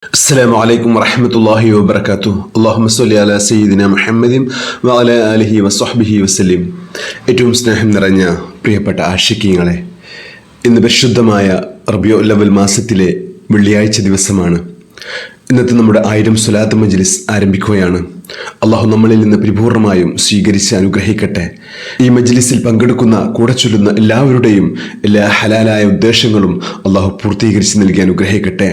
അസ്സലാമു അലൈക്കും വറഹ്മത്തുള്ളാഹി വബറകാതുഹു. അല്ലാഹുമ്മ സ്വല്ലി അലാ സയ്യിദിന മുഹമ്മദിൻ വഅലാ ആലിഹി വസ്വഹ്ബിഹി വസല്ലം. ഏറ്റവും സ്നേഹം നിറഞ്ഞ പ്രിയപ്പെട്ട ആശിഖീങ്ങളെ, ഇന്ന് പരിശുദ്ധമായ റബീഉൽ അവ്വൽ മാസത്തിലെ വെള്ളിയാഴ്ച ദിവസമാണ്. ഇന്നത്തെ നമ്മുടെ 1000 സ്വലാത്ത് മജ്ലിസ് ആരംഭിക്കുകയാണ്. അള്ളാഹു നമ്മളിൽ നിന്ന് പരിപൂർണമായും സ്വീകരിച്ച് അനുഗ്രഹിക്കട്ടെ. ഈ മജ്ലിസിൽ പങ്കെടുക്കുന്ന കൂടെ ചൊല്ലുന്ന എല്ലാവരുടെയും എല്ലാ ഹലാലായ ഉദ്ദേശങ്ങളും അള്ളാഹു പൂർത്തീകരിച്ച് നൽകി അനുഗ്രഹിക്കട്ടെ.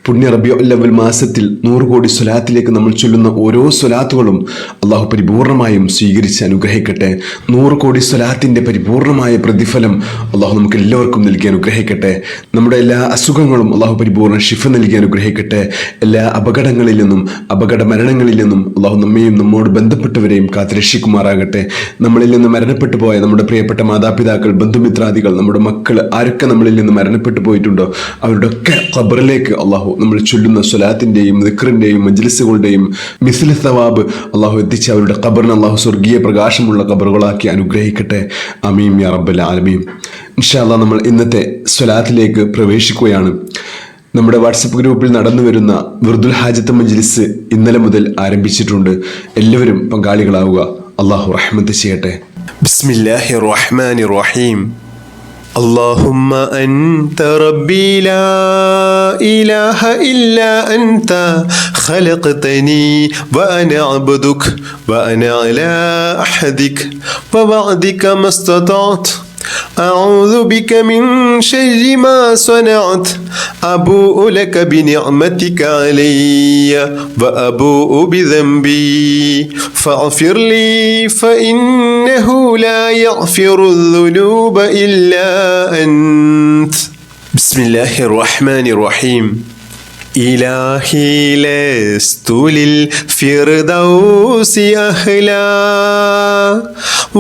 പുണ്യ റബീഉൽ അവ്വൽ മാസത്തിൽ 100 കോടി സ്വലാത്തിലേക്ക് നമ്മൾ ചൊല്ലുന്ന ഓരോ സ്വലാത്തുകളും അള്ളാഹു പരിപൂർണമായും സ്വീകരിച്ച് അനുഗ്രഹിക്കട്ടെ. 100 കോടി സ്വലാത്തിൻ്റെ പരിപൂർണമായ പ്രതിഫലം അള്ളാഹു നമുക്ക് എല്ലാവർക്കും നൽകി അനുഗ്രഹിക്കട്ടെ. നമ്മുടെ എല്ലാ അസുഖങ്ങളും അള്ളാഹു പരിപൂർണ്ണ ശിഫ നൽകി അനുഗ്രഹിക്കട്ടെ. എല്ലാ അപകടങ്ങളിൽ നിന്നും അപകട മരണങ്ങളിൽ നിന്നും അള്ളാഹു നമ്മയും നമ്മോട് ബന്ധപ്പെട്ടവരെയും കാത്തുരക്ഷിക്കുമാറാകട്ടെ. നമ്മളിൽ നിന്ന് മരണപ്പെട്ടു പോയ നമ്മുടെ പ്രിയപ്പെട്ട മാതാപിതാക്കൾ, ബന്ധുമിത്രാദികൾ, നമ്മുടെ മക്കൾ ആരൊക്കെ നമ്മളിൽ നിന്ന് മരണപ്പെട്ടു പോയിട്ടുണ്ടോ അവരുടെ ഒക്കെ ഖബറിലേക്ക് അള്ളാഹു നമ്മൾ ചൊല്ലുന്ന സ്വലാത്തിൻ്റെയും ദിക്റിൻ്റെയും മജ്ലിസുകളുടെയും മിസ്ലു സവാബ് അള്ളാഹു എത്തിച്ച് അവരുടെ ഖബറിന് അള്ളാഹു സ്വർഗീയ പ്രകാശമുള്ള ഖബറുകളാക്കി അനുഗ്രഹിക്കട്ടെ. ആമീൻ യാ റബ്ബൽ ആലമീൻ. ഇൻഷാ അല്ലാഹ് നമ്മൾ ഇന്നത്തെ സ്വലാത്തിലേക്ക് പ്രവേശിക്കുകയാണ്. നമ്മുടെ വാട്സപ്പ് ഗ്രൂപ്പിൽ നടന്നു വരുന്ന വിർദുൽ ഹാജത്ത് മജ്ലിസ് ഇന്നലെ മുതൽ ആരംഭിച്ചിട്ടുണ്ട്. എല്ലാവരും പങ്കാളികളാവുക. അള്ളാഹു റഹ്മത്ത് ചെയ്യട്ടെ. ബിസ്മില്ലാഹിർ റഹ്മാനിർ റഹീം. اللهم أنت ربي لا إله إلا أنت خلقتني وأنا عبدك وأنا على عهدك ووعدك ما استطعت أعوذ بك من شر ما صنعت أبوء لك بنعمتك علي وأبوء بذنبي فاغفر لي فإنه لا يغفر الذنوب إلا أنت. بسم الله الرحمن الرحيم. إلهي لست للفردوس أهلا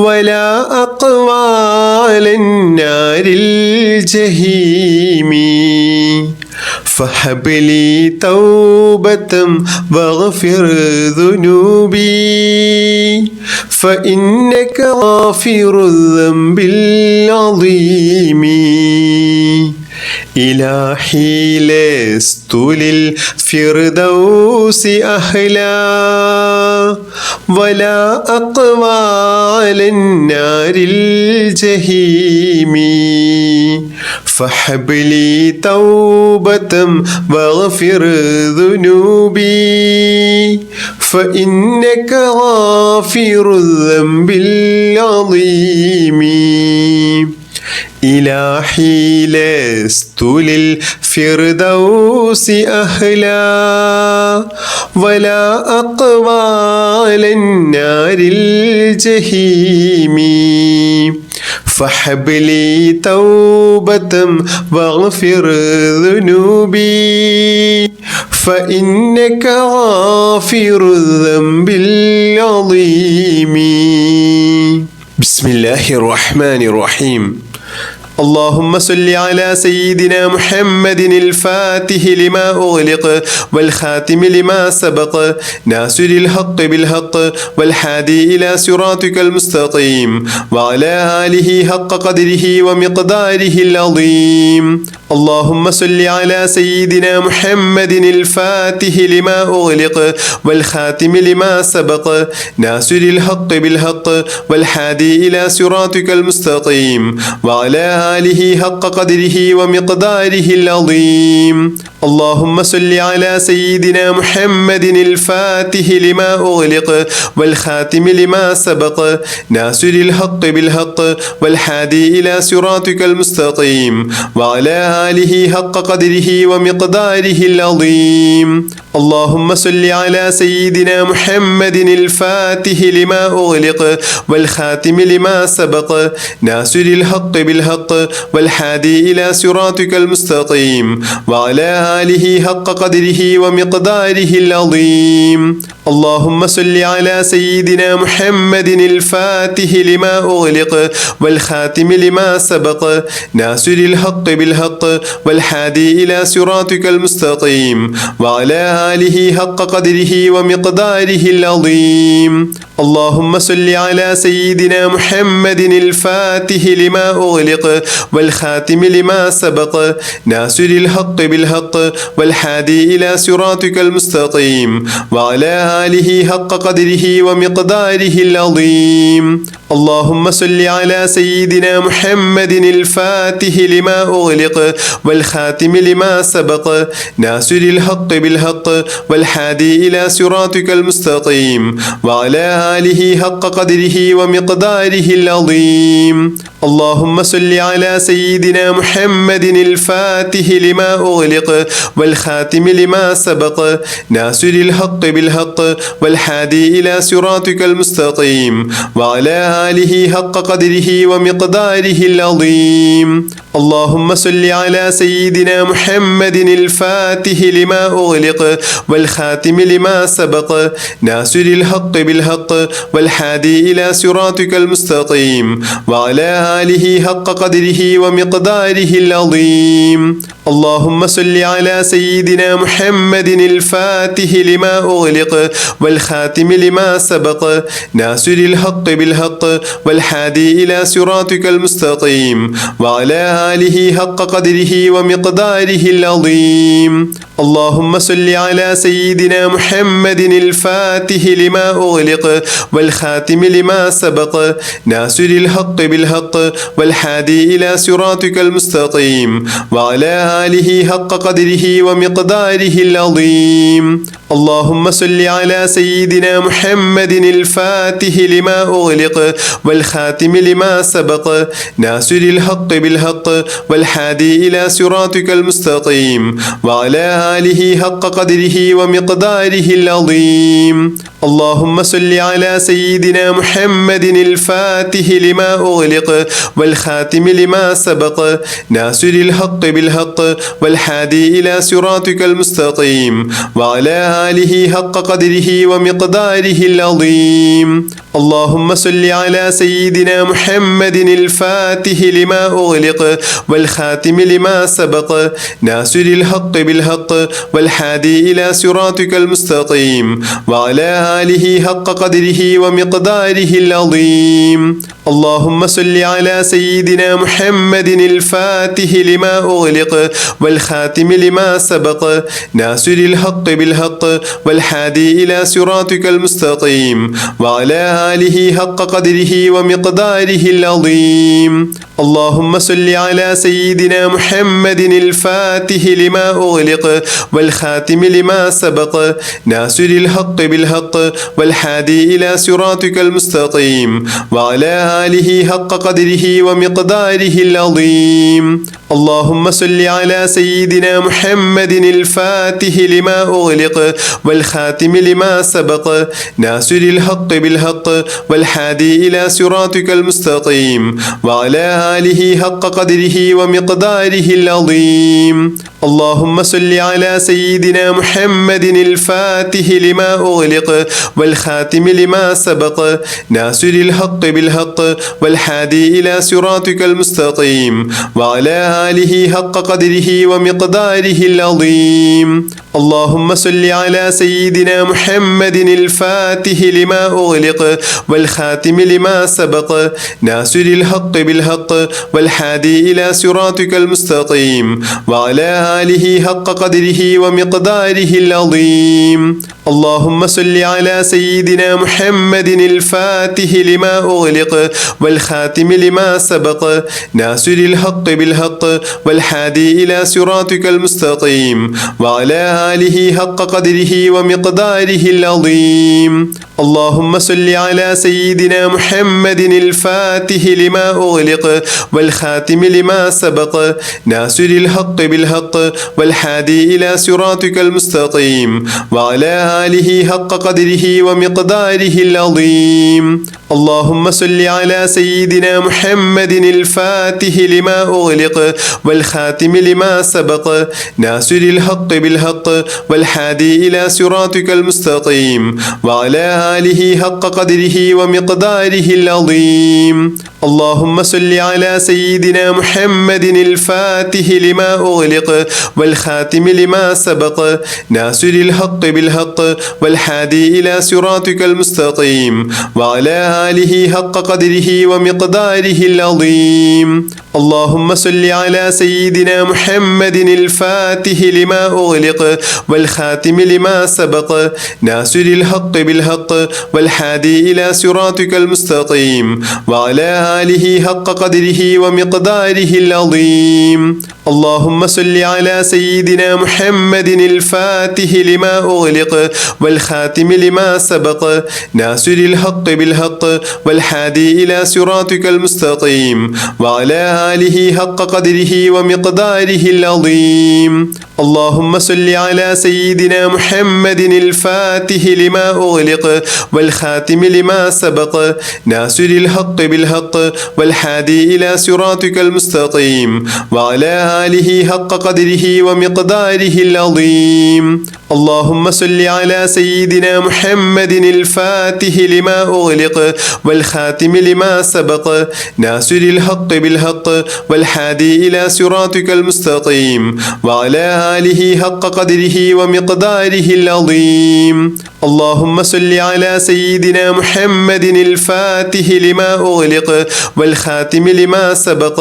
ولا أقوى على النار الجحيم فهب لي توبة واغفر ذنوبي فإنك غافر الذنب العظيم. إلهي لست للفردوس أهلا ولا أقوى على النار الجحيم فهب لي توبة واغفر ذنوبي فإنك غافر الذنب العظيم. إلهي لست للفردوس أهلا ولا أقوى على النار الجحيم فهب لي توبة واغفر ذنوبي فإنك غافر الذنب العظيم. بسم الله الرحمن الرحيم. اللهم صل على سيدنا محمد الفاتح لما أغلق والخاتم لما سبق ناصر الحق بالحق والهادي إلى صراطك المستقيم وعلى آله حق قدره ومقداره العظيم. اللهم صل على سيدنا محمد الفاتح لما أغلق والخاتم لما سبق ناصر الحق بالحق والهادي إلى صراطك المستقيم وعلى آله حق قدره ومقداره العظيم. اللهم صل على سيدنا محمد الفاتح لما أغلق والخاتم لما سبق ناصر الحق بالحق والهادي إلى صراطك المستقيم وعلى آله حق قدره ومقداره العظيم. اللهم صل على سيدنا محمد الفاتح لما أغلق والخاتم لما سبق ناصر الحق بالحق والهادي إلى صراطك المستقيم وعلى آله حق قدره ومقداره العظيم. اللهم صل على سيدنا محمد الفاتح لما أغلق والخاتم لما سبق ناصر الحق بالحق والهادي إلى صراطك المستقيم وعلى آله حق قدره ومقداره العظيم. اللهم صل على سيدنا محمد الفاتح لما أغلق والخاتم لما سبق ناصر الحق بالحق والهادي إلى صراطك المستقيم وعلى آله حق قدره ومقداره العظيم. اللهم صل على سيدنا محمد الفاتح لما أغلق والخاتم لما سبق ناصر الحق بالحق والهادي إلى صراطك المستقيم وعلى آله حق قدره ومقداره العظيم. اللهم صل على سيدنا محمد الفاتح لما أغلق والخاتم لما سبق ناصر الحق بالحق والهادي إلى صراطك المستقيم وعلى آله حق قدره ومقداره العظيم. اللهم صل على سيدنا محمد الفاتح لما أغلق والخاتم لما سبق ناصر الحق بالحق والهادي إلى صراطك المستقيم وعلى آله حق قدره ومقداره العظيم. اللهم صل على سيدنا محمد الفاتح لما أغلق والخاتم لما سبق ناصر الحق بالحق والهادي إلى صراطك المستقيم وعلى آله حق قدره ومقداره العظيم. اللهم صل على سيدنا محمد الفاتح لما أغلق والخاتم لما سبق ناصر الحق بالحق والهادي إلى صراطك المستقيم وعلى آله حق قدره ومقداره العظيم. اللهم صل على سيدنا محمد الفاتح لما أغلق والخاتم لما سبق ناصر الحق بالحق والهادي إلى صراطك المستقيم وعلى آله حق قدره ومقداره العظيم. اللهم صل على سيدنا محمد الفاتح لما أغلق والخاتم لما سبق ناصر الحق بالحق والهادي إلى صراطك المستقيم وعلى آله حق قدره ومقداره العظيم. اللهم صل على سيدنا محمد الفاتح لما أغلق والخاتم لما سبق ناصر الحق بالحق والهادي إلى صراطك المستقيم وعلى آله حق قدره ومقداره العظيم. اللهم صل على سيدنا محمد الفاتح لما أغلق والخاتم لما سبق ناصر الحق بالحق والهادي إلى صراطك المستقيم وعلى آله حق قدره ومقداره العظيم. اللهم صل على سيدنا محمد الفاتح لما أغلق والخاتم لما سبق ناصر الحق بالحق والهادي إلى صراطك المستقيم وعلى آله حق قدره ومقداره العظيم. اللهم صل على سيدنا محمد الفاتح لما أغلق والخاتم لما سبق ناصر الحق بالحق والهادي إلى صراطك المستقيم وعلى آله حق قدره ومقداره العظيم. اللهم صل على سيدنا محمد الفاتح لما أغلق والخاتم لما سبق ناصر الحق بالحق والهادي إلى صراطك المستقيم وعلى آله حق قدره ومقداره العظيم. اللهم صل على سيدنا محمد الفاتح لما أغلق والخاتم لما سبق ناصر الحق بالحق والهادي إلى صراطك المستقيم وعلى آله حق قدره ومقداره العظيم. اللهم صل على سيدنا محمد الفاتح لما أغلق والخاتم لما سبق ناصر الحق بالحق والهادي إلى صراطك المستقيم وعلى آله حق قدره ومقداره العظيم. اللهم صل على سيدنا محمد الفاتح لما أغلق والخاتم لما سبق ناصر الحق بالحق والهادي إلى صراطك المستقيم وعلى آله حق قدره ومقداره العظيم. اللهم صل على سيدنا محمد الفاتح لما أغلق والخاتم لما سبق ناصر الحق بالحق والهادي إلى صراطك المستقيم وعلى آله حق قدره ومقداره العظيم. اللهم صل على سيدنا محمد الفاتح لما أغلق والخاتم لما سبق ناصر الحق بالحق والهادي إلى صراطك المستقيم وعلى آله حق قدره ومقداره العظيم. اللهم صل على سيدنا محمد الفاتح لما أغلق والخاتم لما سبق ناصر الحق بالحق والهادي إلى صراطك المستقيم وعلى آله حق قدره ومقداره العظيم. اللهم صل على سيدنا محمد الفاتح لما أغلق والخاتم لما سبق ناصر الحق بالحق والهادي إلى صراطك المستقيم وعلى آله حق قدره ومقداره العظيم. اللهم صل على سيدنا محمد الفاتح لما أغلق والخاتم لما سبق ناصر الحق بالحق والهادي إلى صراطك المستقيم وعلى آله حق قدره ومقداره العظيم. اللهم صل على سيدنا محمد الفاتح لما أغلق والخاتم لما سبق ناصر الحق بالحق والهادي إلى صراطك المستقيم وعلى آله حق قدره ومقداره العظيم. اللهم صل على سيدنا محمد الفاتح لما أغلق والخاتم لما سبق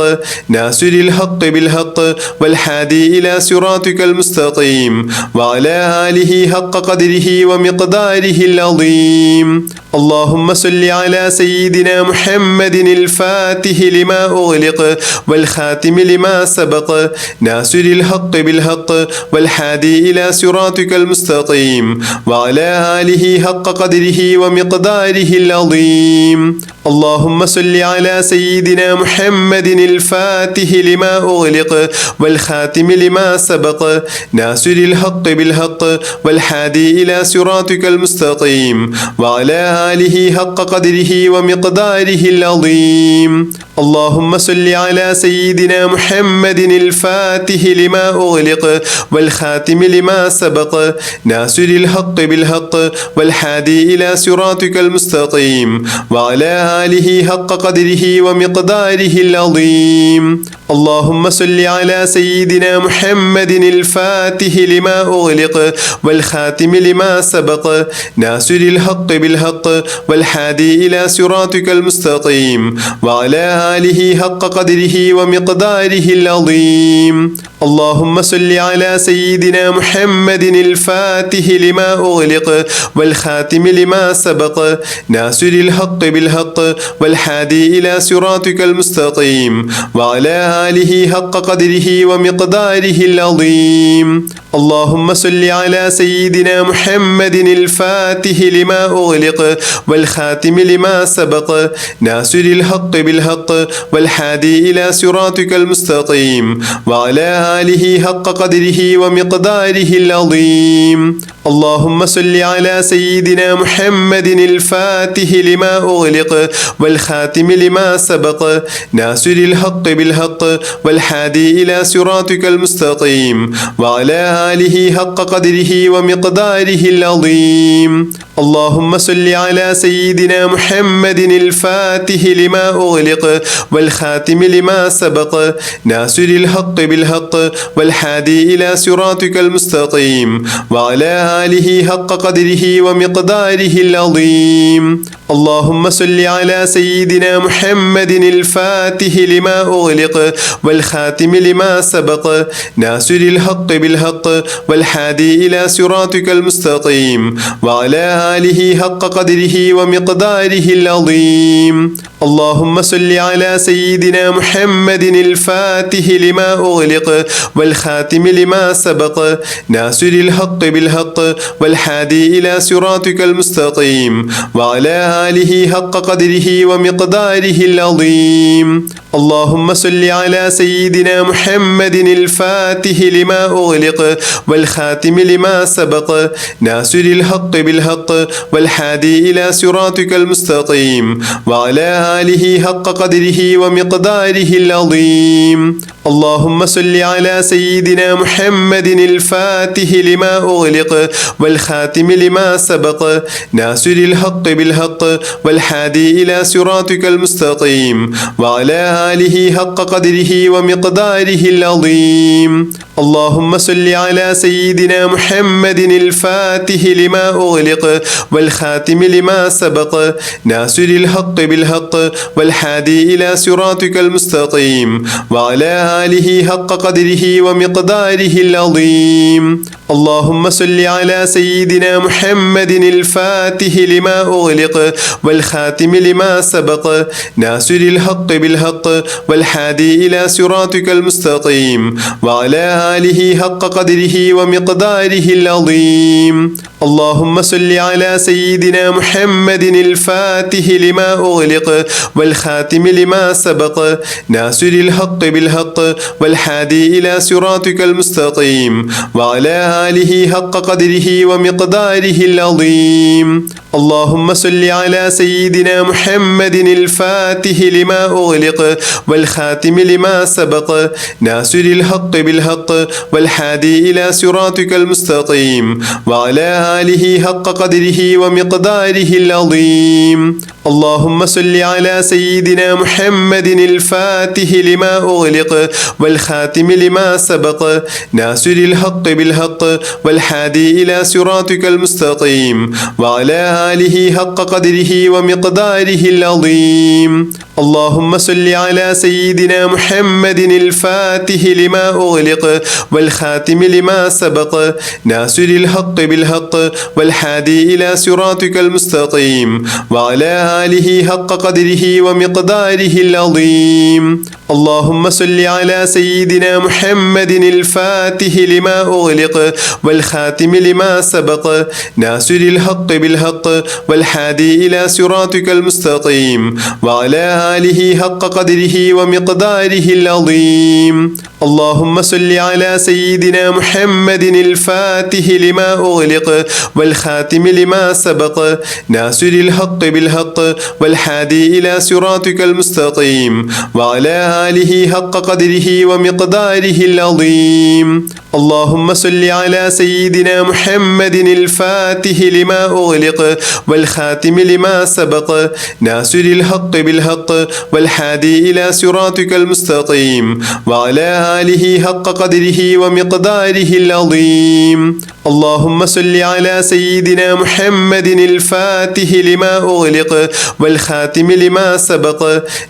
ناصر الحق بالحق والهادي إلى صراطك المستقيم وعلى آله حق قدره ومقداره العظيم. اللهم صل على سيدنا محمد الفاتح لما أغلق والخاتم لما سبق ناصر الحق بالحق والهادي إلى صراطك المستقيم وعلى آله حق قدره ومقداره العظيم. اللهم صل على سيدنا محمد الفاتح لما أغلق والخاتم لما سبق ناصر الحق بالحق والهادي إلى صراطك المستقيم وعلى آله حق قدره ومقداره العظيم. اللهم صل على سيدنا محمد الفاتح لما أغلق والخاتم لما سبق ناصر الحق بالحق والهادي إلى صراطك المستقيم وعلى آله حق قدره ومقداره العظيم. اللهم صل على سيدنا محمد الفاتح لما أغلق والخاتم لما سبق ناصر الحق بالحق والهادي إلى صراطك المستقيم وعلى آله حق قدره ومقداره العظيم. اللهم صل على سيدنا محمد الفاتح لما أغلق والخاتم لما سبق ناصر الحق بالحق والهادي إلى صراطك المستقيم وعلى آله حق قدره ومقداره العظيم. اللهم صل على سيدنا محمد الفاتح لما أغلق والخاتم لما سبق ناصر الحق بالحق والهادي إلى صراطك المستقيم وعلى آله حق قدره ومقداره العظيم. اللهم صل على سيدنا محمد الفاتح لما أغلق والخاتم لما سبق ناصر الحق بالحق والهادي إلى صراطك المستقيم وعلى آله حق قدره ومقداره العظيم. اللهم صل على سيدنا محمد الفاتح لما أغلق والخاتم لما سبق ناصر الحق بالحق والهادي إلى صراطك المستقيم وعلى آله حق قدره ومقداره العظيم. اللهم صل على سيدنا محمد الفاتح لما أغلق والخاتم لما سبق ناصر الحق بالحق والهادي إلى صراطك المستقيم وعلى آله حق قدره ومقداره العظيم. اللهم صل على سيدنا محمد الفاتح لما أغلق والخاتم لما سبق ناصر الحق بالحق والهادي إلى صراطك المستقيم وعلى آله حق قدره ومقداره العظيم اللهم صل على سيدنا محمد الفاتح لما أغلق والخاتم لما سبق ناصر الحق بالحق والهادي إلى صراطك المستقيم وعلى آله حق قدره ومقداره العظيم اللهم صل على سيدنا محمد الفاتح لما أغلق والخاتم لما سبق ناصر الحق بالحق والهادي إلى صراطك المستقيم وعلى آله حق قدره ومقداره العظيم اللهم صل على سيدنا محمد الفاتح لما أغلق والخاتم لما سبق ناصر الحق بالحق والهادي إلى صراطك المستقيم وعلى آله حق قدره ومقداره العظيم اللهم صل على سيدنا محمد الفاتح لما أغلق والخاتم لما سبق ناصر الحق بالحق والهادي إلى صراطك المستقيم وعلى آله حق قدره ومقداره العظيم اللهم صل على سيدنا محمد الفاتح لما أغلق والخاتم لما سبق ناصر الحق بالحق والهادي إلى صراطك المستقيم وعلى آله حق قدره ومقداره العظيم اللهم صل على سيدنا محمد الفاتح لما أغلق والخاتم لما سبق ناصر الحق بالحق والهادي إلى صراطك المستقيم وعلى آله حق قدره ومقداره العظيم اللهم صل على سيدنا محمد الفاتح لما أغلق والخاتم لما سبق ناصر الحق بالحق والهادي إلى صراطك المستقيم وعلى آله حق قدره ومقداره العظيم اللهم صل على سيدنا محمد الفاتح لما أغلق والخاتم لما سبق ناصر الحق بالحق والهادي إلى صراطك المستقيم وعلى آله حق قدره ومقداره العظيم اللهم صل على سيدنا محمد الفاتح لما أغلق والخاتم لما سبق ناصر الحق بالحق والهادي إلى صراطك المستقيم وعلى آله حق قدره ومقداره العظيم اللهم صل على سيدنا محمد الفاتح لما أغلق والخاتم لما سبق ناصر الحق بالحق والهادي إلى صراطك المستقيم وعلى آله حق قدره ومقداره العظيم اللهم صل على سيدنا محمد الفاتح لما أغلق والخاتم لما سبق ناصر الحق بالحق والهادي إلى صراطك المستقيم وعلى آله حق قدره ومقداره العظيم اللهم صل على سيدنا محمد الفاتح لما أغلق والخاتم لما سبق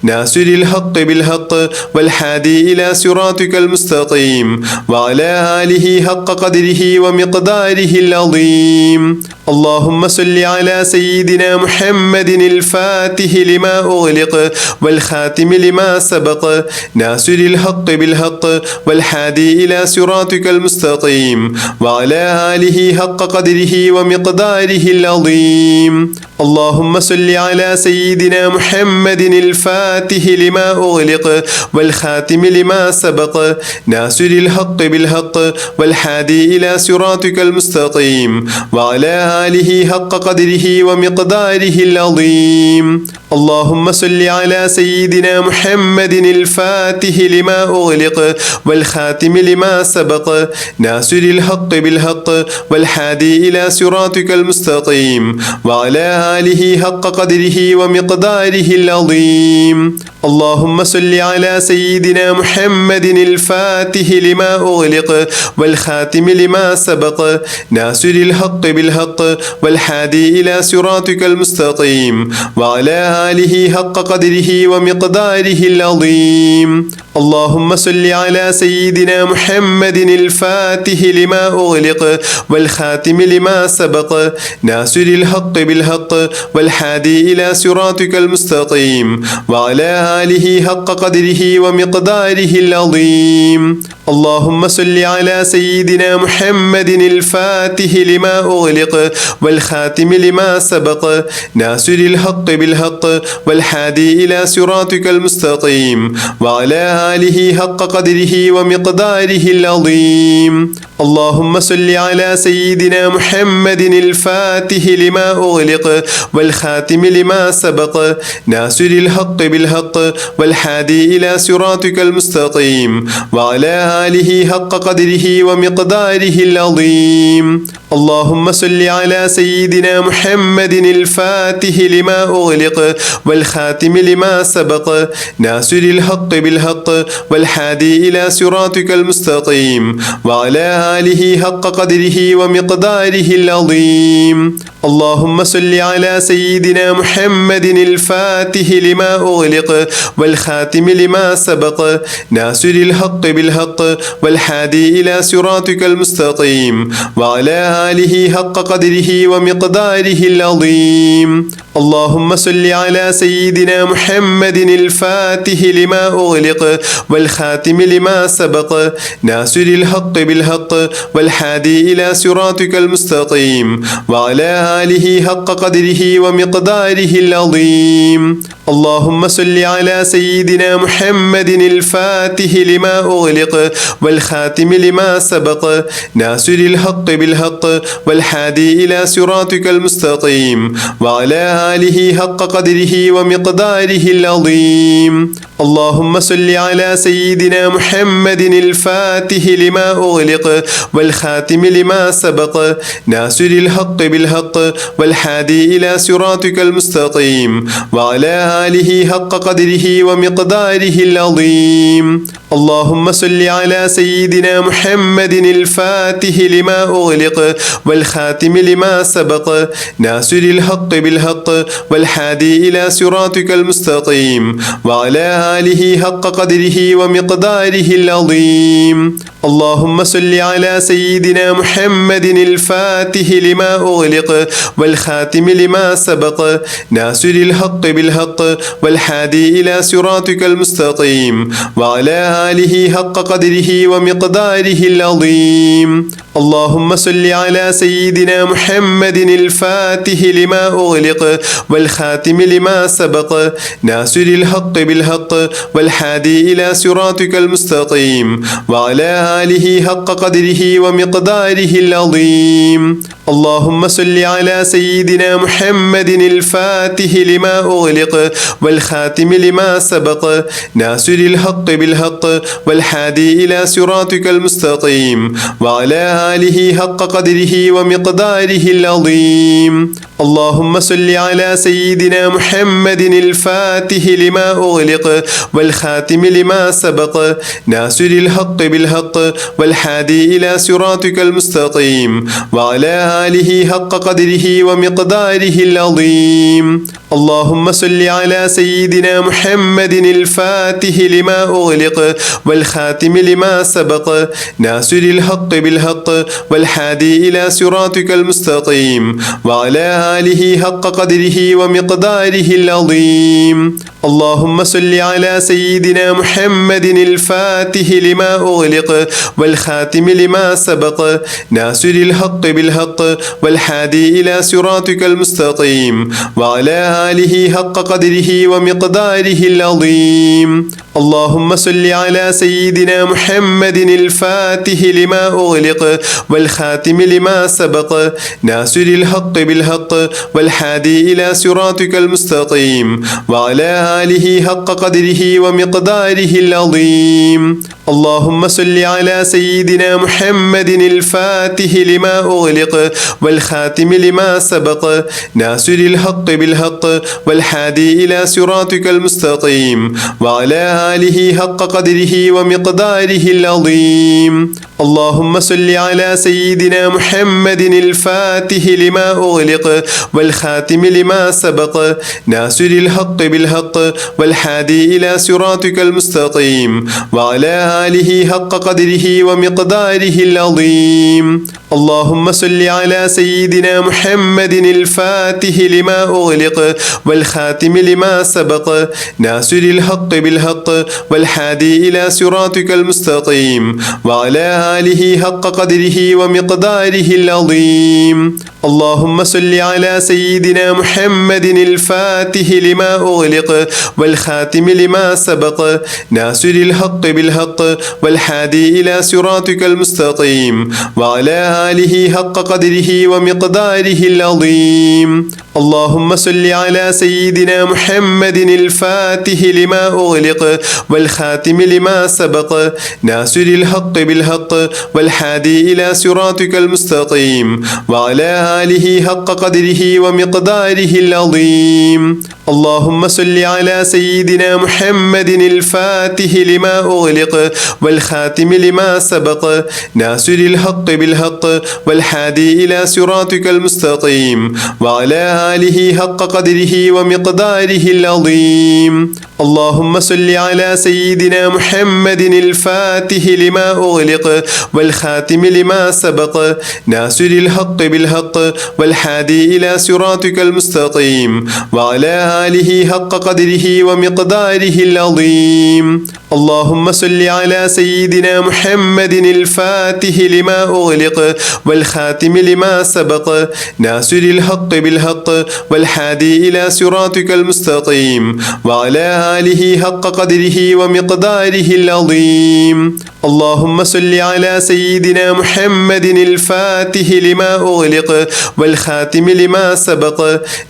ناصر الحق بالحق والهادي إلى صراطك المستقيم وعلى آله حق قدره ومقداره العظيم اللهم صل على سيدنا محمد الفاتح لما أغلق والخاتم لما سبق ناصر الحق بالحق والهادي إلى صراطك المستقيم وعلى آله حق قدره ومقداره العظيم اللهم صل على سيدنا محمد الفاتح لما أغلق والخاتم لما سبق ناصر الحق بالحق والهادي إلى صراطك المستقيم وعلى آله حق قدره ومقداره العظيم اللهم صل على سيدنا محمد الفاتح لما أغلق والخاتم لما سبق ناصر الحق بالحق والهادي إلى صراطك المستقيم وعلى آله حق قدره ومقداره العظيم اللهم صل على سيدنا محمد الفاتح لما أغلق والخاتم لما سبق ناصر الحق بالحق والهادي إلى صراطك المستقيم وعلى آله حق قدره ومقداره العظيم اللهم صل على سيدنا محمد الفاتح لما أغلق والخاتم لما سبق ناصر الحق بالحق والهادي إلى صراطك المستقيم وعلى آله حق قدره ومقداره العظيم اللهم صل على سيدنا محمد الفاتح لما أغلق والخاتم لما سبق ناصر الحق بالحق والهادي إلى صراطك المستقيم وعلى آله حق قدره ومقداره العظيم اللهم صل على سيدنا محمد الفاتح لما أغلق والخاتم لما سبق ناصر الحق بالحق والهادي إلى صراطك المستقيم وعلى آله حق قدره ومقداره العظيم اللهم صل على سيدنا محمد الفاتح لما أغلق والخاتم لما سبق ناصر الحق بالحق والهادي إلى صراطك المستقيم وعلى آله حق قدره ومقداره العظيم اللهم صل على سيدنا محمد الفاتح لما أغلق والخاتم لما سبق ناصر الحق بالحق والهادي إلى صراطك المستقيم وعلى آله حق قدره ومقداره العظيم اللهم صل على سيدنا محمد الفاتح لما أغلق والخاتم لما سبق ناصر الحق بالحق والهادي إلى صراطك المستقيم وعلى آله حق قدره ومقداره العظيم اللهم صل على سيدنا محمد الفاتح لما أغلق والخاتم لما سبق ناصر الحق بالحق والهادي إلى صراطك المستقيم وعلى آله حق قدره ومقداره العظيم اللهم صل على سيدنا محمد الفاتح لما أغلق والخاتم لما سبق ناصر الحق بالحق والهادي إلى صراطك المستقيم وعلى آله حق قدره ومقداره العظيم اللهم صل على سيدنا محمد الفاتح لما أغلق والخاتم لما سبق ناصر الحق بالحق والهادي إلى صراطك المستقيم وعلى آله حق قدره ومقداره العظيم اللهم صل على سيدنا محمد الفاتح لما أغلق والخاتم لما سبق ناصر الحق بالحق والهادي إلى صراطك المستقيم وعلى آله حق قدره ومقداره العظيم اللهم صل على سيدنا محمد الفاتح لما أغلق والخاتم لما سبق ناصر الحق بالحق والهادي إلى صراطك المستقيم وعلى آله حق قدره ومقداره العظيم اللهم صل على سيدنا محمد الفاتح لما أغلق والخاتم لما سبق ناصر الحق بالحق والهادي إلى صراطك المستقيم وعلى آله حق قدره ومقداره العظيم اللهم صل على سيدنا محمد الفاتح لما أغلق والخاتم لما سبق ناصر الحق بالحق والهادي إلى صراطك المستقيم وعلى آله حق قدره ومقداره العظيم اللهم صل على سيدنا محمد الفاتح لما أغلق والخاتم لما سبق ناصر الحق بالحق والهادي إلى صراطك المستقيم وعلى آله حق قدره ومقداره العظيم اللهم صل على سيدنا محمد الفاتح لما أغلق والخاتم لما سبق ناصر الحق بالحق والهادي إلى صراطك المستقيم وعلى آله حق قدره ومقداره العظيم اللهم صل على سيدنا محمد الفاتح لما أغلق والخاتم لما سبق ناصر الحق بالحق والهادي إلى صراطك المستقيم وعلى آله حق قدره ومقداره العظيم اللهم صل على سيدنا محمد الفاتح لما أغلق والخاتم لما سبق ناصر الحق بالحق والهادي إلى صراطك المستقيم وعلى آله حق قدره ومقداره العظيم اللهم صل على سيدنا محمد الفاتح لما أغلق والخاتم لما سبق ناصر الحق بالحق والهادي إلى صراطك المستقيم وعلى آله حق قدره ومقداره العظيم اللهم صل على سيدنا محمد الفاتح لما أغلق والخاتم لما سبق ناصر الحق بالحق والهادي إلى صراطك المستقيم وعلى آله حق قدره ومقداره العظيم اللهم صل على سيدنا محمد الفاتح لما أغلق والخاتم لما سبق ناصر الحق بالحق والهادي إلى صراطك المستقيم وعلى آله حق قدره ومقداره العظيم اللهم صل على سيدنا محمد الفاتح لما أغلق والخاتم لما سبق ناصر الحق بالحق والهادي إلى صراطك المستقيم وعلى آله حق قدره ومقداره العظيم اللهم صل على سيدنا محمد الفاتح لما أغلق والخاتم لما سبق ناصر الحق بالحق والهادي إلى صراطك المستقيم وعلى آله حق قدره ومقداره العظيم اللهم صل على سيدنا محمد الفاتح لما أغلق والخاتم لما سبق ناصر الحق بالحق والهادي إلى صراطك المستقيم وعلى آله حق قدره ومقداره العظيم اللهم صل على سيدنا محمد الفاتح لما أغلق والخاتم لما سبق ناصر الحق بالحق والهادي إلى صراطك المستقيم وعلى آله حق قدره ومقداره العظيم اللهم صل على سيدنا محمد الفاتح لما أغلق والخاتم لما سبق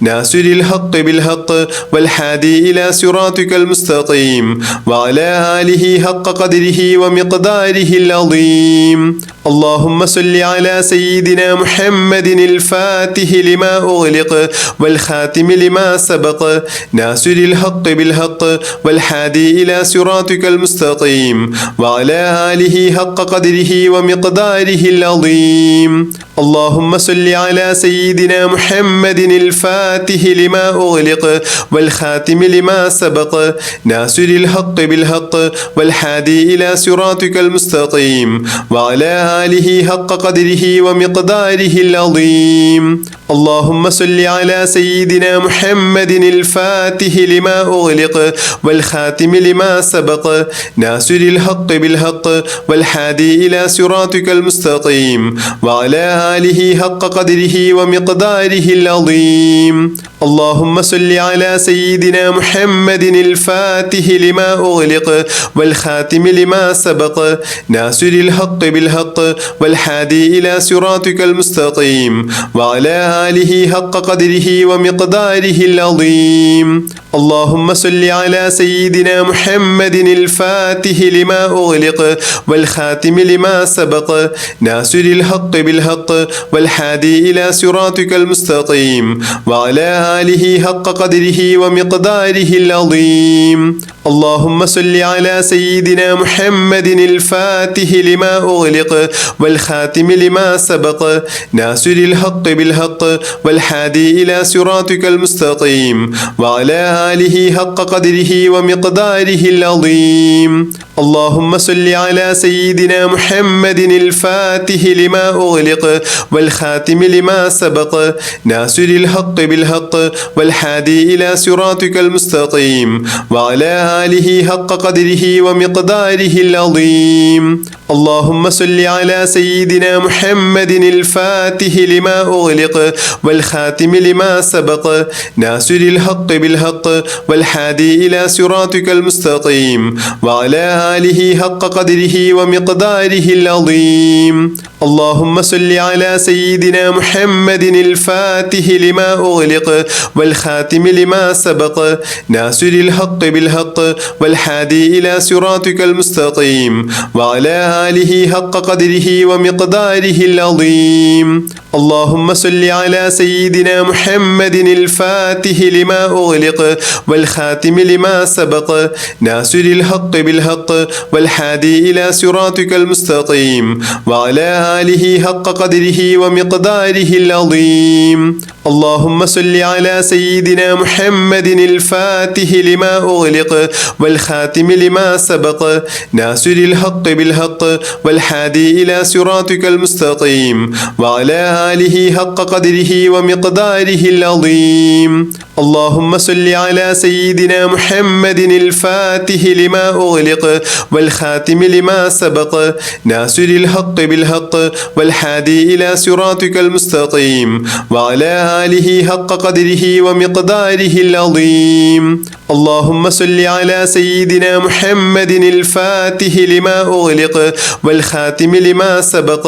ناصر الحق بالحق والهادي إلى صراطك المستقيم وعلى آله حق قدره ومقداره العظيم اللهم صل على سيدنا محمد الفاتح لما أغلق والخاتم لما سبق ناصر الحق بالحق والهادي إلى صراطك المستقيم وعلى آله حق قدره ومقداره العظيم اللهم صل على سيدنا محمد الفاتح لما أغلق والخاتم لما سبق ناصر الحق بالحق والهادي إلى صراطك المستقيم وعلى آله حق قدره ومقداره العظيم اللهم صل على سيدنا محمد الفاتح لما أغلق والخاتم لما سبق ناصر الحق بالحق والهادي إلى صراطك المستقيم وعلى آله حق قدره ومقداره العظيم اللهم صل على سيدنا محمد الفاتح لما أغلق والخاتم لما سبق ناصر الحق بالحق والهادي إلى صراطك المستقيم وعلى آله حق قدره ومقداره العظيم اللهم صل على سيدنا محمد الفاتح لما أغلق والخاتم لما سبق ناصر الحق بالحق والهادي إلى صراطك المستقيم وعلى آله حق قدره ومقداره العظيم اللهم صل على سيدنا محمد الفاتح لما أغلق والخاتم لما سبق ناصر الحق بالحق والهادي إلى صراطك المستقيم وعلى آله حق قدره ومقداره العظيم اللهم صل على سيدنا محمد الفاتح لما أغلق والخاتم لما سبق ناصر الحق بالحق والهادي إلى صراطك المستقيم وعلى آله حق قدره ومقداره العظيم. اللهم صل على سيدنا محمد الفاتح لما أغلق والخاتم لما سبق ناصر الحق بالحق والهادي إلى صراطك المستقيم وعلى آله حق قدره ومقداره العظيم. اللهم صل على سيدنا محمد الفاتح لما أغلق والخاتم لما سبق ناصر الحق بالحق والهادي إلى صراطك المستقيم وعلى آله حق قدره ومقداره العظيم. اللهم صل على سيدنا محمد الفاتح لما أغلق والخاتم لما سبق ناصر الحق بالحق والهادي إلى صراطك المستقيم وعلى آله حق قدره ومقداره العظيم. اللهم صل على سيدنا محمد الفاتح لما أغلق والخاتم لما سبق ناصر الحق بالحق والهادي إلى صراطك المستقيم وعلى آله حق قدره ومقداره العظيم. اللهم صل على سيدنا محمد الفاتح لما أغلق والخاتم لما سبق ناصر الحق بالحق والهادي إلى صراطك المستقيم وعلى آله حق قدره ومقداره العظيم. اللهم صل على سيدنا محمد الفاتح لما أغلق والخاتم لما سبق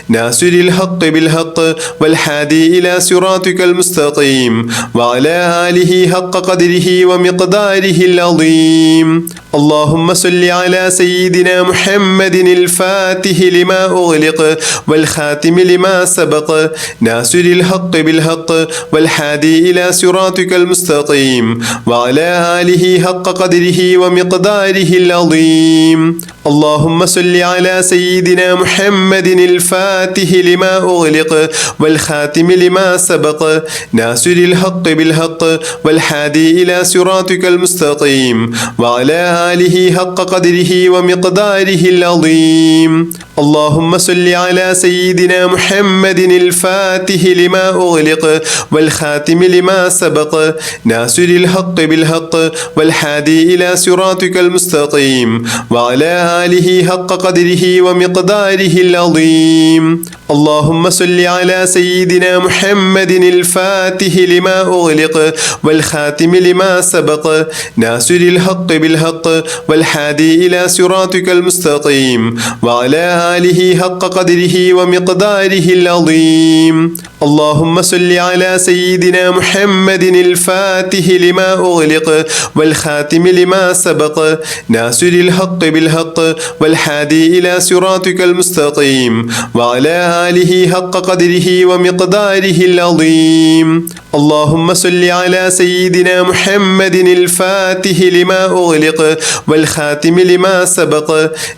ناصر الحق بالحق والهادي إلى صراطك المستقيم وعلى آله حق قدره ومقداره العظيم. اللهم صل على سيدنا محمد الفاتح لما أغلق والخاتم لما سبق ناصر الحق بالحق والهادي إلى صراطك المستقيم وعلى آله حق قدره ومقداره العظيم. اللهم صل على سيدنا محمد الفاتح لما أغلق والخاتم لما سبق ناصر الحق بالحق والهادي إلى صراطك المستقيم وعلى آله حق قدره ومقداره العظيم. اللهم صل على سيدنا محمد الفاتح لما أغلق والخاتم لما سبق ناصر الحق بالحق والهادي إلى صراطك المستقيم وعلى آله حق قدره ومقداره العظيم. اللهم صل على سيدنا محمد الفاتح لما أغلق والخاتم لما سبق ناصر الحق بالحق والهادي إلى صراطك المستقيم وعلى آله حق قدره ومقداره العظيم. اللهم صل على سيدنا محمد الفاتح لما أغلق والخاتم لما سبق ناصر الحق بالحق والهادي إلى صراطك المستقيم وعلى آله حق قدره ومقداره العظيم. اللهم صل على سيدنا محمد الفاتح لما أغلق والخاتم لما سبق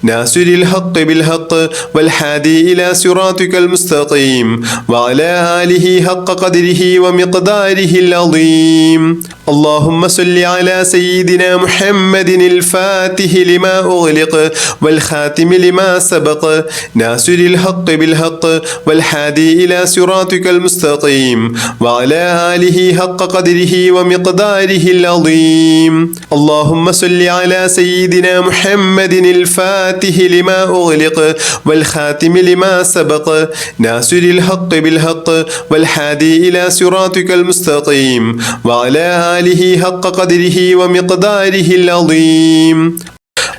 ناصر الحق بالحق والهادي إلى صراطك المستقيم وعلى آله حق قدره ومقداره العظيم. اللهم صل على سيدنا محمد الفاتح لما أغلق والخاتم لما سبق ناصر الحق بالحق والهادي إلى صراطك المستقيم وعلى آله حق قدره ومقداره العظيم. اللهم صل على سيدنا محمد الفاتح لما أغلق والخاتم لما سبق ناصر الحق بالحق والهادي إلى صراطك المستقيم وعلى آله حق قدره ومقداره العظيم.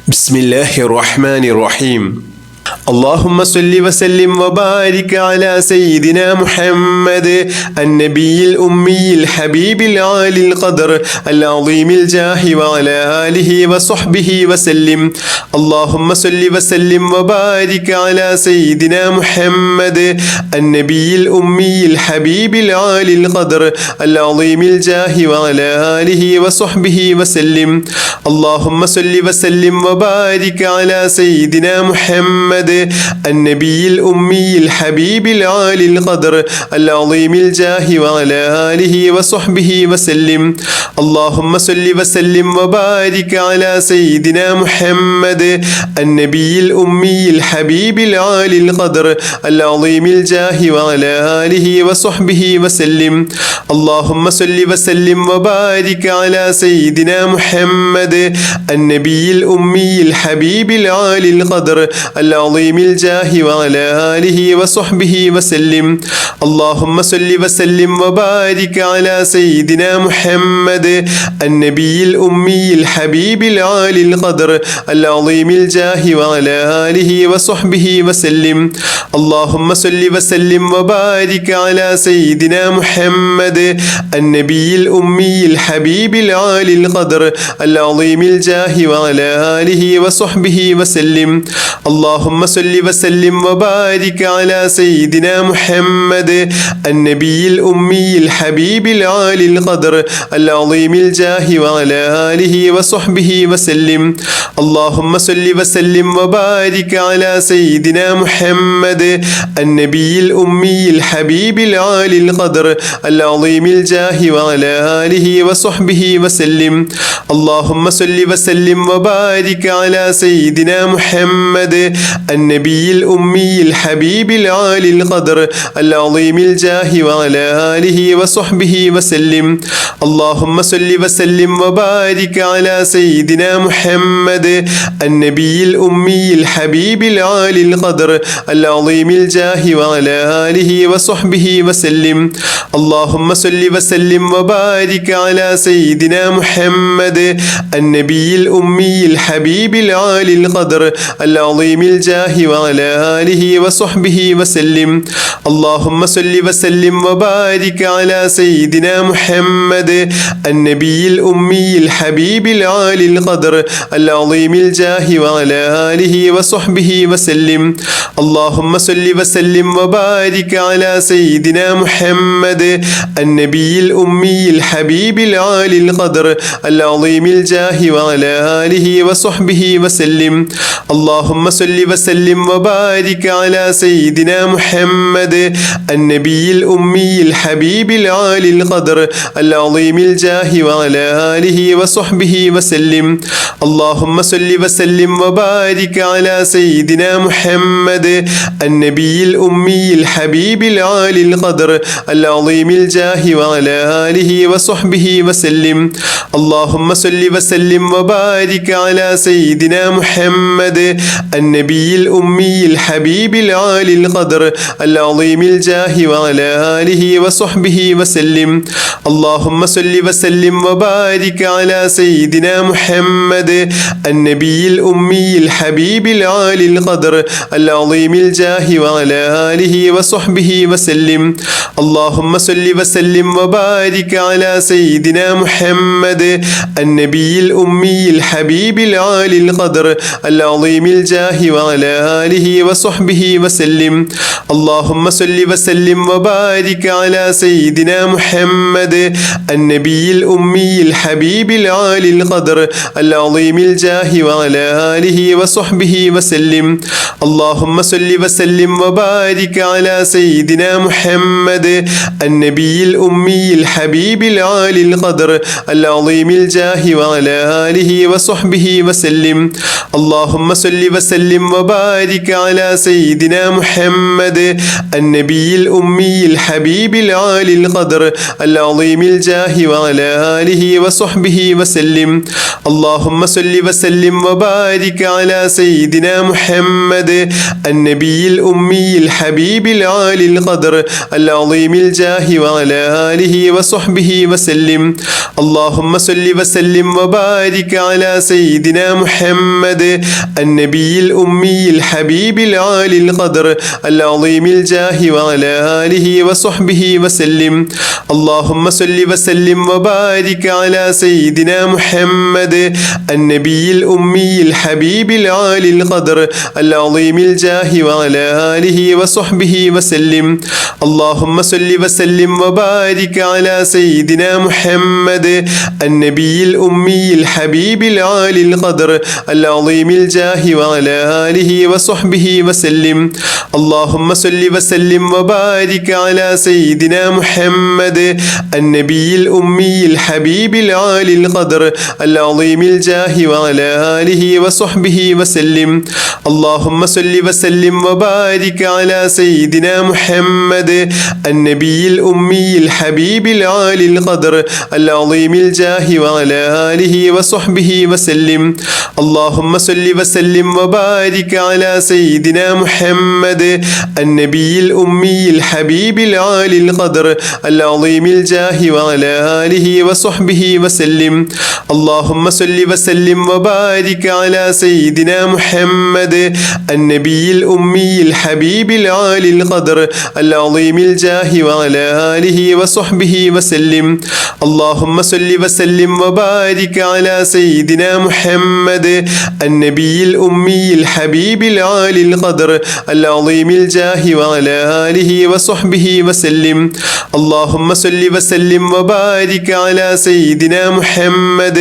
بسم الله الرحمن الرحيم. اللهم صل وسلم وبارك على سيدنا محمد النبي الأمي الحبيب العالي القدر العظيم الجاه وعلى آله وصحبه وسلم. اللهم صل وسلم وبارك على سيدنا محمد النبي الأمي الحبيب العالي القدر العظيم الجاه وعلى آله وصحبه وسلم. اللهم صل وسلم وبارك على سيدنا محمد النبي الأمي الحبيب العالي القدر العظيم الجاه وعلى آله وصحبه وسلم. اللهم صل وسلم وبارك على سيدنا محمد النبي الأمي الحبيب العالي القدر العظيم الجاه وعلى آله وصحبه وسلم. اللهم صل وسلم وبارك على سيدنا محمد النبي الأمي الحبيب العالي القدر العظيم الجاه وعلى آله وصحبه وسلم. اللهم صل وسلم وبارك على سيدنا محمد النبي الأمي الحبيب العالي القدر العظيم الجاه وعلى آله وصحبه وسلم. اللهم صل وسلم وبارك على سيدنا محمد النبي الأمي الحبيب العالي القدر العظيم الجاه وعلى آله وصحبه وسلم. اللهم صل وسلم وبارك على سيدنا محمد النبي الأمي الحبيب العالي القدر العظيم الجاه وعلى آله وصحبه وسلم. اللهم صل وسلم وبارك على سيدنا محمد النبي الأمي الحبيب العالي القدر العظيم الجاه وعلى آله وصحبه وسلم. اللهم صل وسلم وبارك على سيدنا محمد النبي الأمي الحبيب العالي القدر العظيم الجاه وعلى آله وصحبه وسلم. اللهم صل وسلم وبارك على سيدنا محمد النبي الأمي الحبيب العالي القدر العظيم الجاه وعلى آله وصحبه وسلم. اللهم صل وسلم وبارك على سيدنا محمد النبي الأمي الحبيب العالي القدر العظيم الجاه وعلى آله وصحبه وسلم. اللهم صل وسلم وبارك على سيدنا محمد النبي الأمي الحبيب العالي القدر العظيم الجاه وعلى آله وصحبه وسلم. اللهم صل وسلم وبارك على سيدنا محمد النبي الأمي الحبيب العالي القدر العظيم الجاه وعلى آله وصحبه وسلم. اللهم صل وسلم وبارك على سيدنا محمد النبي الأمي الحبيب العالي القدر العظيم الجاه وعلى آله وصحبه وسلم. اللهم صل وسلم وبارك على سيدنا محمد النبي الأمي الحبيب العالي القدر العظيم الجاه وعلى آله وصحبه وسلم. اللهم صل وسلم وبارك على سيدنا محمد النبي الأمي الحبيب العالي القدر العظيم الجاه وعلى آله وصحبه وسلم. اللهم صل وسلم وبارك على سيدنا محمد النبي الأمي الحبيب العالي القدر العظيم الجاه وعلى آله وصحبه وسلم. اللهم صل وسلم وبارك على سيدنا محمد النبي الأمي الحبيب العالي القدر العظيم الجاه وعلى آله وصحبه وسلم. اللهم صل وسلم وبارك على سيدنا محمد النبي الأمي الحبيب العالي القدر العظيم الجاه وعلى آله وصحبه وسلم. اللهم صل وسلم وبارك على سيدنا محمد النبي الأمي الحبيب العالي القدر العظيم الجاه وعلى آله وصحبه وسلم. اللهم صل وسلم وبارك على سيدنا محمد النبي الأمي الحبيب العالي القدر العظيم الجاه وعلى آله وصحبه وسلم. اللهم صل وسلم وبارك على سيدنا محمد النبي الأمي الحبيب العالي القدر العظيم الجاه وعلى آله وصحبه وسلم. اللهم صل وسلم وبارك على سيدنا محمد النبي الأمي الحبيب العالي القدر العظيم الجاه وعلى آله وصحبه وسلم. اللهم صل وسلم وبارك على سيدنا محمد النبي الأمي الحبيب العالي القدر العظيم الجاه وعلى آله وصحبه وسلم اللهم صل وسلم وبارك على سيدنا محمد النبي الأمي الحبيب العالي القدر العظيم الجاه وعلى آله وصحبه وسلم اللهم صل وسلم وبارك على سيدنا محمد النبي الأمي الحبيب العالي القدر العظيم الجاه وعلى آله وصحبه وسلم اللهم صل وسلم وبارك على سيدنا محمد النبي الأمي الحبيب العالي القدر العظيم الجاه وعلى آله وصحبه وسلم اللهم صل وسلم وبارك على سيدنا محمد النبي الأمي الحبيب العالي القدر العظيم الجاه وعلى آله وصحبه وسلم اللهم صل وسلم وبارك على سيدنا محمد النبي الأمي الحبيب العالي القدر العظيم الجاه وعلى آله وصحبه وسلم اللهم صل وسلم وبارك على سيدنا محمد النبي الأمي الحبيب العالي القدر العظيم الجاه وعلى آله وصحبه وسلم اللهم صل وسلم وبارك على سيدنا محمد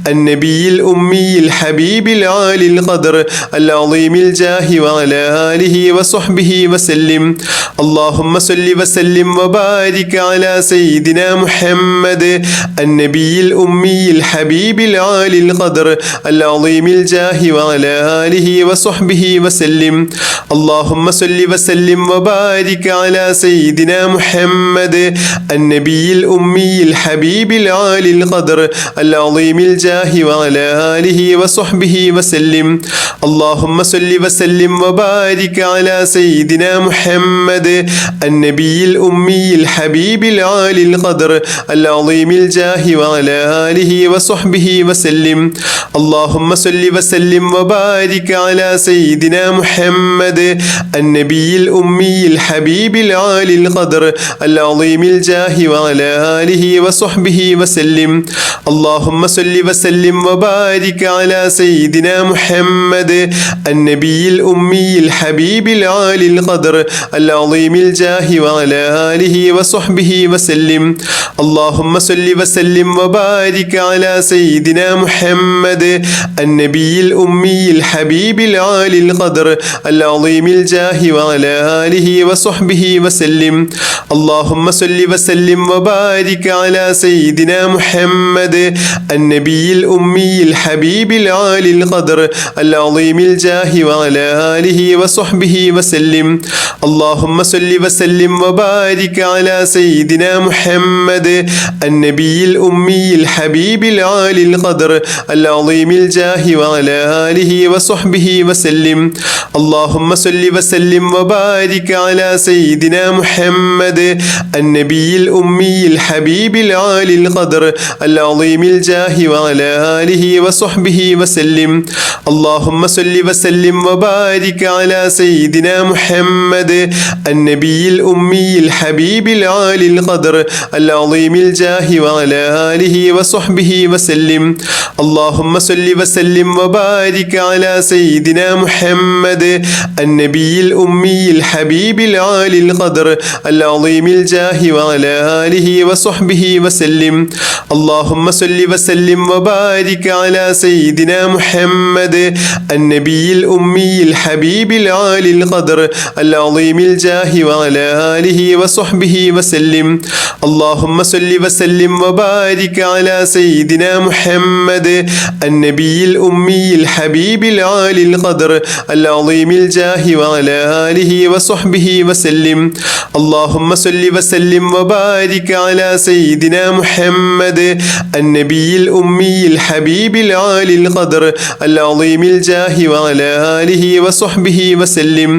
النبي الأمي الحبيب العالي القدر العظيم الجاه وعلى آله وصحبه وسلم اللهم صل وسلم وبارك على سيدنا محمد النبي الأمي الحبيب العالي القدر العظيم الجاه وعلى آله وصحبه وسلم اللهم صل وسلم وبارك على سيدنا محمد النبي الأمي الحبيب العالي القدر العظيم الجاه وعلى آله وصحبه وسلم اللهم صل وسلم وبارك على سيدنا محمد النبي الأمي الحبيب العالي القدر العظيم الجاه وعلى آله وصحبه وسلم اللهم صل وسلم وبارك على سيدنا محمد النبي الأمي الحبيب العالي القدر العظيم الجاه وعلى آله وصحبه وسلم اللهم صل وسلم وبارك على سيدنا محمد النبي الأمي الحبيب العالي القدر العظيم الجاه وعلى آله وصحبه وسلم اللهم صل وسلم وبارك على سيدنا محمد النبي الأمي الحبيب العالي القدر العظيم الجاه وعلى آله وصحبه وسلم اللهم صل وسلم وبارك على سيدنا محمد النبي الأمي الحبيب العالي القدر العظيم الجاه وعلى آله وصحبه وسلم اللهم صل وسلم وبارك على سيدنا محمد النبي الأمي الحبيب العالي القدر العظيم الجاه وعلى آله وصحبه وسلم اللهم صل وسلم وبارك على سيدنا محمد النبي الأمي الحبيب العالي القدر العظيم الجاه وعلى آله وصحبه وسلم اللهم صل وسلم وبارك على سيدنا محمد النبي الأمي الحبيب العالي القدر العظيم الجاه وعلى آله وصحبه وسلم اللهم صل وسلم وبارك على سيدنا محمد النبي الأمي الحبيب العالي القدر العظيم الجاه وعلى آله وصحبه وسلم اللهم صل وسلم وبارك على سيدنا محمد النبي الأمي الحبيب العالي القدر العظيم الجاه وعلى آله وصحبه وسلم اللهم صل وسلم وبارك على سيدنا محمد النبي الأمي الحبيب العالي القدر العظيم الجاه وعلى آله وصحبه وسلم اللهم صل وسلم وبارك على سيدنا محمد النبي الأمي الحبيب العالي القدر العظيم الجاه وعلى آله وصحبه وسلم.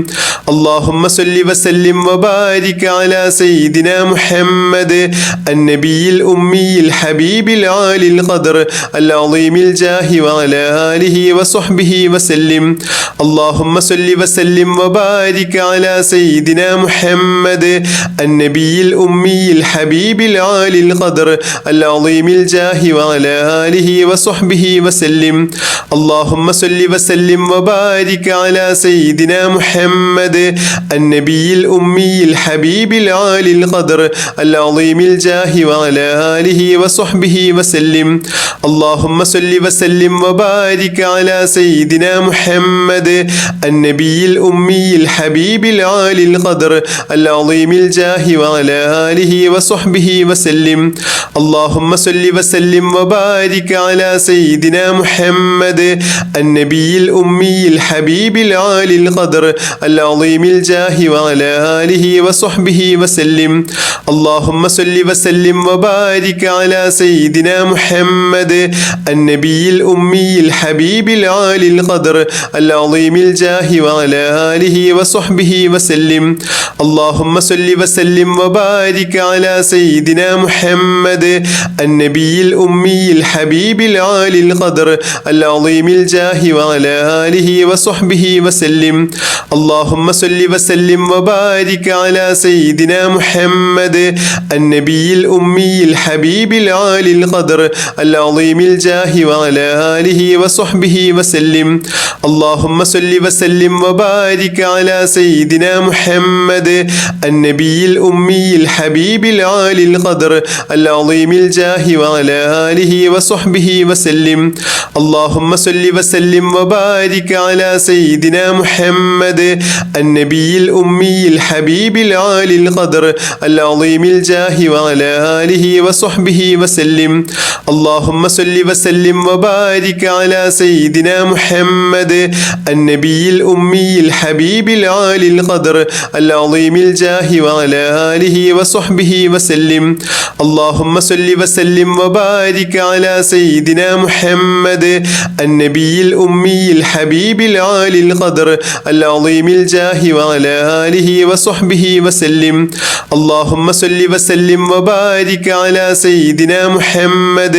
اللهم صل وسلم وبارك على سيدنا محمد النبي الأمي الحبيب العالي القدر العظيم الجاه وعلى آله وصحبه وسلم. اللهم صل وسلم وبارك على سيدنا محمد النبي الأمي الحبيب العالي القدر العظيم الجاه وعلى آله وصحبه وسلم. اللهم صل وسلم وبارك على سيدنا محمد النبي الأمي الحبيب العالي القدر العظيم الجاه وعلى آله وصحبه وسلم. اللهم صل وسلم وبارك على سيدنا محمد النبي الأمي الحبيب العالي القدر العظيم الجاه وعلى آله وصحبه وسلم. اللهم صل وسلم وبارك على سيدنا محمد النبي الأمي الحبيب العالي القدر العظيم الجاه وعلى آله وصحبه وسلم. اللهم صل وسلم وبارك على سيدنا محمد النبي الأمي الحبيب العالي القدر العظيم الجاه وعلى آله وصحبه وسلم. اللهم صل وسلم وبارك على سيدنا محمد النبي الأمي الحبيب العالي القدر العظيم الجاه وعلى آله وصحبه وسلم. اللهم صل وسلم وبارك على سيدنا محمد النبي الأمي الحبيب العالي القدر العظيم الجاه وعلى آله وصحبه وسلم. اللهم صل وسلم وبارك على سيدنا محمد النبي الأمي الحبيب العالي القدر العظيم الجاه وعلى آله وصحبه وسلم. اللهم صل وسلم وبارك على سيدنا محمد النبي الأمي الحبيب العالي القدر العظيم الجاه وعلى آله وصحبه وسلم. اللهم صل وسلم وبارك على سيدنا محمد النبي الأمي الحبيب العالي القدر العظيم الجاه وعلى آله وصحبه وسلم. اللهم صل وسلم وبارك على سيدنا محمد النبي الأمي الحبيب العالي القدر العظيم الجاه وعلى آله وصحبه وسلم. اللهم صل وسلم وبارك على سيدنا محمد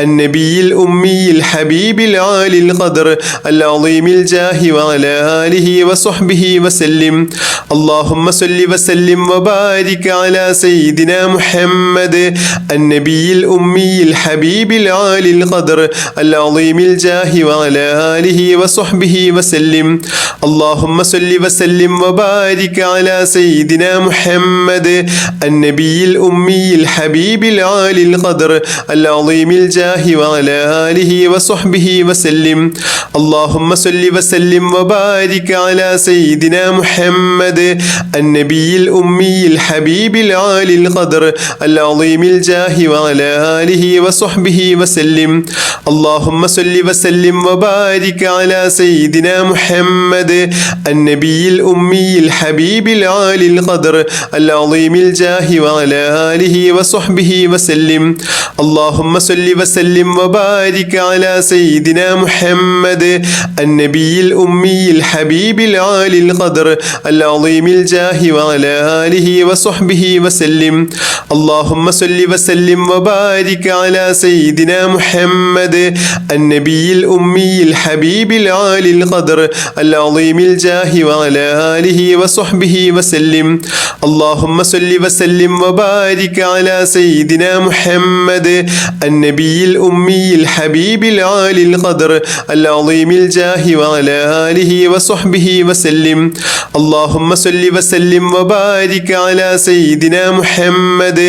النبي الأمي الحبيب العالي القدر العظيم الجاه وعلى آله وصحبه وسلم. اللهم صل وسلم وبارك على سيدنا محمد النبي الأمي الحبيب العالي القدر العظيم الجاه وعلى آله وصحبه وسلم. اللهم صل وسلم وبارك على سيدنا محمد النبي الأمي الحبيب العالي القدر العظيم الجاه وعلى آله وصحبه وسلم. اللهم صل وسلم وبارك على سيدنا محمد النبي الأمي الحبيب العالي القدر العظيم الجاه وعلى آله وصحبه وسلم. اللهم صل وسلم وبارك على سيدنا محمد النبي الأمي الحبيب العالي القدر العظيم الجاه وعلى آله وصحبه وسلم. اللهم صل وسلم وبارك على سيدنا محمد النبي الأمي الحبيب العالي القدر العظيم الجاه وعلى آله وصحبه وسلم. اللهم صل وسلم وبارك على سيدنا محمد النبي الأمي الحبيب العالي القدر العظيم الجاه وعلى آله وصحبه وسلم. اللهم صل وسلم وبارك على سيدنا محمد النبي الأمي الحبيب العالي القدر العظيم الجاه وعلى آله وصحبه وسلم. اللهم صل وسلم وبارك على سيدنا محمد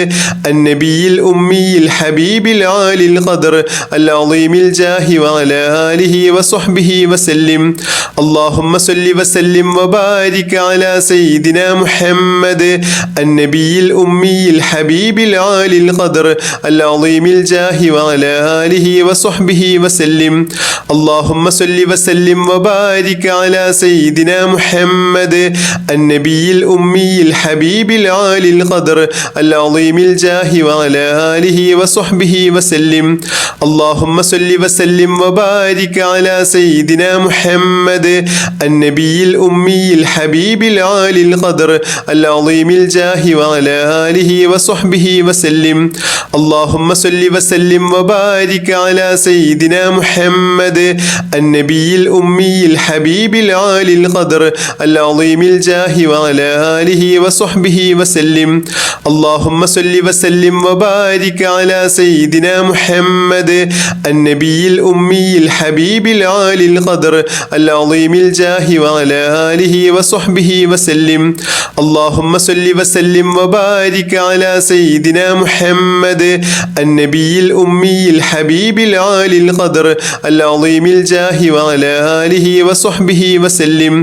النبي الأمي الحبيب العالي القدر العظيم العظيم الجاه وعلى آله وصحبه وسلم. اللهم صل وسلم وبارك على سيدنا محمد النبي الأمي الحبيب العالي القدر العظيم الجاه وعلى آله وصحبه وسلم. اللهم صل وسلم وبارك على سيدنا محمد النبي الأمي الحبيب العالي القدر العظيم الجاه وعلى آله وصحبه وسلم. اللهم صل وسلم وبارك على سيدنا محمد النبي الأمي الحبيب العالي القدر العظيم الجاه وعلى آله وصحبه وسلم. اللهم صل وسلم وبارك على سيدنا محمد النبي الأمي الحبيب العالي القدر العظيم الجاه وعلى آله وصحبه وسلم. اللهم صل وسلم وبارك على سيدنا محمد النبي الأمي الحبيب العالي القدر العظيم الجاه وعلى آله وصحبه وسلم. اللهم صل وسلم وبارك على سيدنا محمد النبي الأمي الحبيب العالي القدر العظيم الجاه وعلى آله وصحبه وسلم.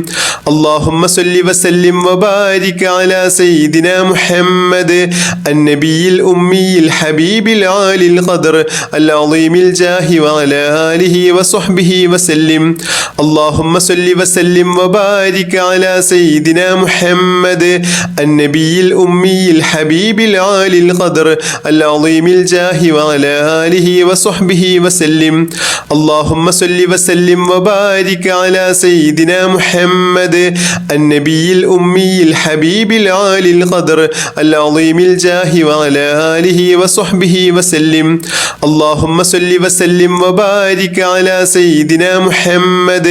اللهم صل وسلم وبارك على سيدنا محمد النبي الأمي الحبيب العالي القدر العظيم الجاه وعلى آله وصحبه وسلم. اللهم صل وسلم وبارك على سيدنا محمد النبي الأمي الحبيب العالي القدر العظيم الجاه وعلى آله وصحبه وسلم. اللهم صل وسلم وبارك على سيدنا محمد النبي الأمي الحبيب العالي القدر العظيم الجاه وعلى آله وصحبه وسلم. اللهم صل وسلم وبارك على سيدنا محمد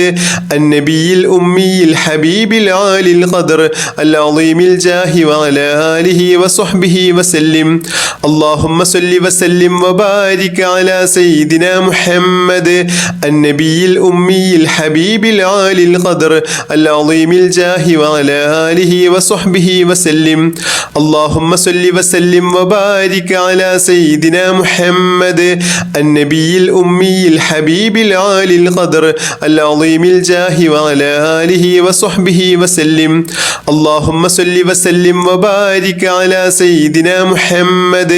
النبي الأمي الحبيب العالي القدر العظيم الجاه وعلى آله وصحبه وسلم. اللهم صل وسلم وبارك على سيدنا محمد النبي الأمي الحبيب العالي القدر العظيم الجاه وعلى آله وصحبه وسلم. اللهم صل وسلم وبارك على سيدنا محمد النبي الأمي الحبيب العالي القدر العظيم الجاه وعلى آله وصحبه وسلم. اللهم صل وسلم وبارك على سيدنا محمد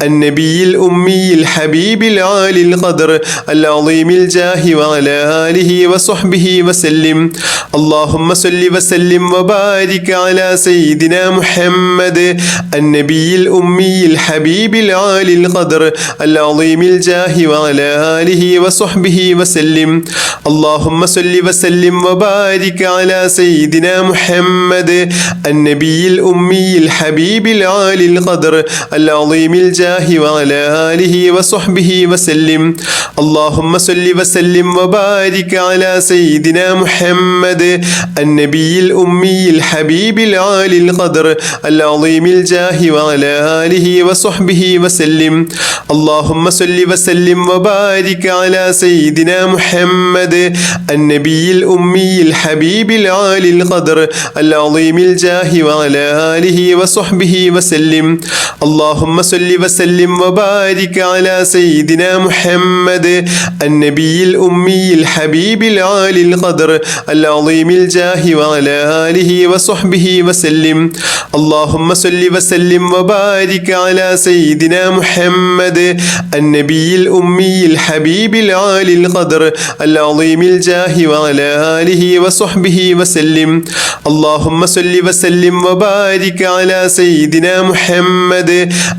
النبي الأمي الحبيب العالي القدر العظيم الجاه وعلى آله وصحبه وسلم. اللهم صل وسلم وبارك على سيدنا محمد النبي الأمي الحبيب العالي القدر العظيم الجاه وعلى آله وصحبه وسلم. اللهم صل وسلم وبارك على سيدنا محمد النبي الأمي الحبيب العالي القدر العظيم الجاه وعلى آله وصحبه وسلم. اللهم صل وسلم وبارك على سيدنا محمد النبي الأمي الحبيب العالي القدر العظيم الجاه وعلى آله وصحبه وسلم. اللهم صل وسلم وبارك على سيدنا محمد النبي الأمي الحبيب العالي القدر العظيم الجاه وعلى آله وصحبه وسلم. اللهم صل وسلم وبارك على سيدنا محمد النبي الأمي الحبيب العالي القدر العظيم الجاه وعلى آله وصحبه وسلم. اللهم صل وسلم وبارك على سيدنا محمد النبي الأمي الحبيب العالي القدر العظيم الجاه وعلى آله وصحبه وسلم. اللهم صل وسلم وبارك على سيدنا محمد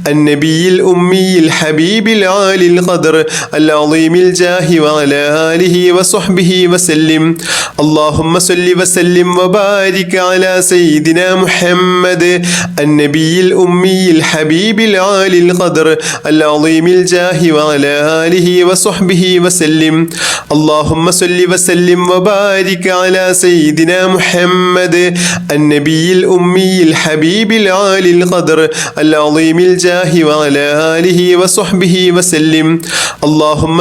النبي الأمي الحبيب العالي القدر العظيم الجاه وعلى آله وصحبه وسلم. اللهم صل وسلم وبارك على سيدنا محمد النبي الأمي الحبيب العالي القدر العظيم الجاه وعلى آله وصحبه وسلم. اللهم صل وسلم وبارك على سيدنا محمد النبي الأمي الحبيب العالي القدر العظيم الجاه وعلى آله وصحبه وسلم. اللهم